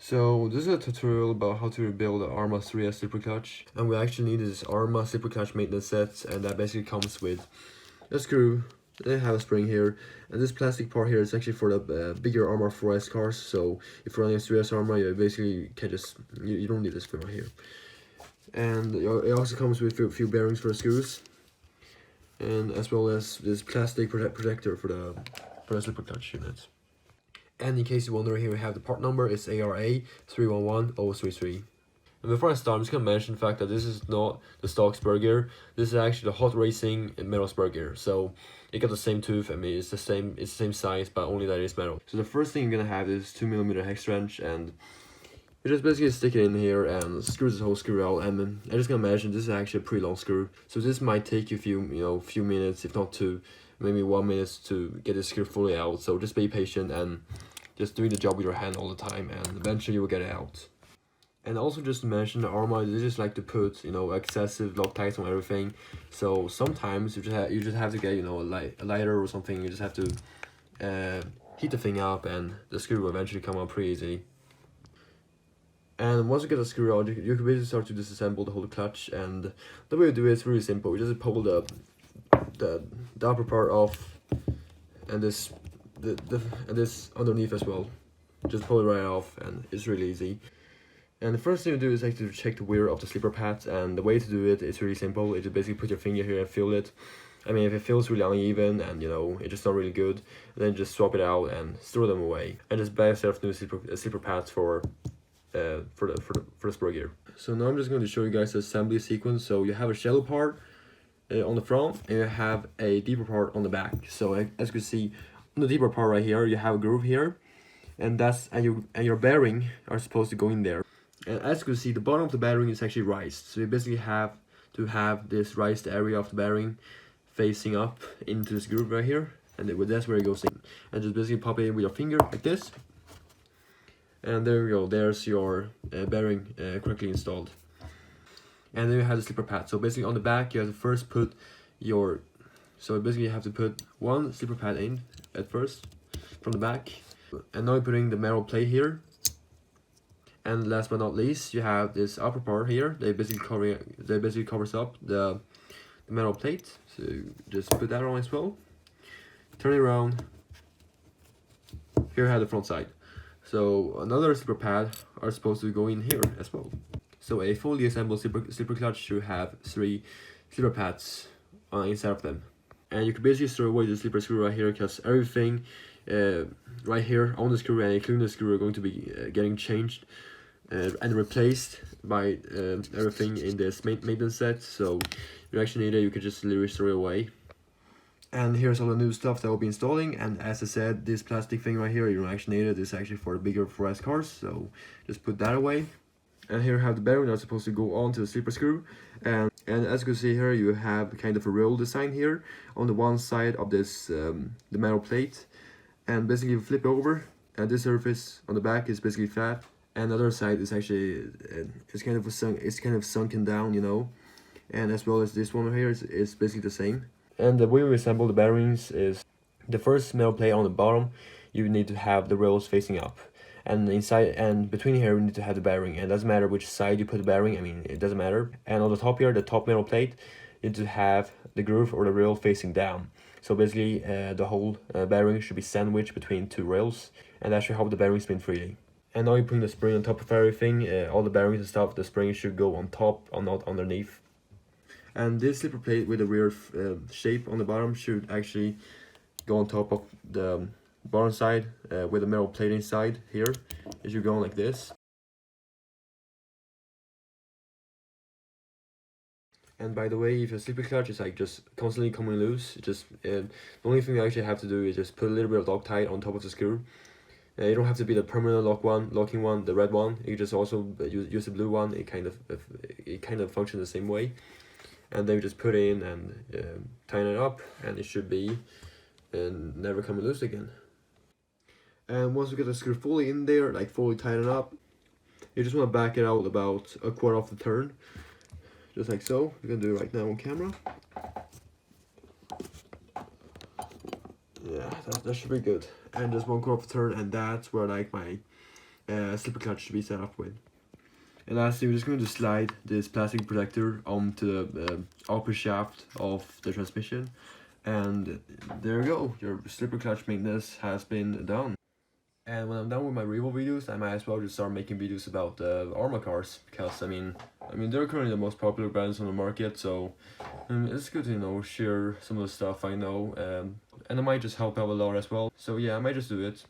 So this is a tutorial about how to rebuild the Arrma 3S slipper clutch, and we actually need this Arrma slipper clutch maintenance set, and that basically comes with a screw. They have a spring here, and this plastic part here is actually for the bigger Arrma 4S cars. So if you're running a 3S Arrma, you basically can just you don't need this spring right here. And it also comes with a few bearings for the screws, and as well as this plastic protector for the slipper clutch unit. And in case you wonder, here we have the part number, it's ARA 311033. And before I start, I'm just going to mention the fact that this is not the stock spur gear. This is actually the hot racing metal spur gear. So it got the same tooth. I mean, it's the same size, but only that it's metal. So the first thing you're going to have is 2mm hex wrench, and you just basically stick it in here and screw this whole screw out. And I'm just going to imagine this is actually a pretty long screw. So this might take you few minutes, if not two, maybe 1 minute to get this screw fully out. So just be patient and just doing the job with your hand all the time, and eventually you will get it out. And also just to mention, the Arrma, they just like to put excessive Loctites on everything. So sometimes you just have to get a lighter or something. You just have to heat the thing up, and the screw will eventually come out pretty easy. And once you get the screw out, you can basically start to disassemble the whole clutch. And the way you do it is really simple. You just pull the upper part off, and this underneath as well. Just pull it right off, and it's really easy. And the first thing you do is actually check the wear of the slipper pads, and the way to do it is really simple. You just basically put your finger here and feel it. I mean, if it feels really uneven and it's just not really good, then just swap it out and throw them away, and just buy yourself new slipper pads for the spur gear. So now I'm just going to show you guys the assembly sequence. So you have a shallow part on the front, and you have a deeper part on the back. So as you can see, on the deeper part right here, you have a groove here, and your bearing are supposed to go in there. And as you can see, the bottom of the bearing is actually raised. So you basically have to have this raised area of the bearing facing up into this groove right here, and that's where it goes in. And just basically pop it in with your finger like this, and there we go. There's your bearing correctly installed. And then you have the slipper pad. So basically on the back, you have to first put so basically you have to put one slipper pad in at first from the back, and now you're putting the metal plate here. And last but not least, you have this upper part here. They basically covers up the metal plate. So just put that on as well. Turn it around. Here you have the front side. So another slipper pad are supposed to go in here as well. So a fully assembled slipper clutch should have 3 slipper pads inside of them. And you can basically throw away the slipper screw right here, because everything right here on the screw and including the screw are going to be getting changed and replaced by everything in this maintenance set. So you actually need it, you can just literally throw it away. And here's all the new stuff that we'll be installing. And as I said, this plastic thing right here, you don't actually need it. This is actually for the bigger 4S cars, so just put that away. And here you have the bearing that's supposed to go onto the slipper screw. And as you can see here, you have kind of a roll design here on the one side of this the metal plate. And basically you flip over, and this surface on the back is basically flat, and the other side is actually it's kind of sunken down, and as well as this one here is basically the same. And the way we assemble the bearings is the first metal plate on the bottom, you need to have the rails facing up, and inside and between here you need to have the bearing. And it doesn't matter which side you put the bearing, I mean, it doesn't matter. And on the top here, the top metal plate, you need to have the groove or the rail facing down. So basically the whole bearing should be sandwiched between 2 rails, and that should help the bearing spin freely. And now you're putting the spring on top of everything, all the bearings and stuff, the spring should go on top and not underneath. And this slipper plate with the rear shape on the bottom should actually go on top of the bottom side with the metal plate inside here. It should go on like this. And by the way, if your slipper clutch is like just constantly coming loose, the only thing you actually have to do is just put a little bit of Loctite on top of the screw. You don't have to be the permanent locking one, the red one. You just also use the blue one. It kind of functions the same way. And then you just put it in and tighten it up, and it should be never coming loose again. And once you get the screw fully in there, like fully tightened up, you just want to back it out about a quarter of the turn, just like so. You can do it right now on camera. Yeah, that should be good. And just 1 quarter of a turn, and that's where like my slipper clutch to be set up with. And lastly, we're just going to slide this plastic protector onto the upper shaft of the transmission. And there you go, your slipper clutch maintenance has been done. And when I'm done with my Revo videos, I might as well just start making videos about Arrma cars, because I mean they're currently the most popular brands on the market, so it's good to share some of the stuff I know, and it might just help out a lot as well. So yeah, I might just do it.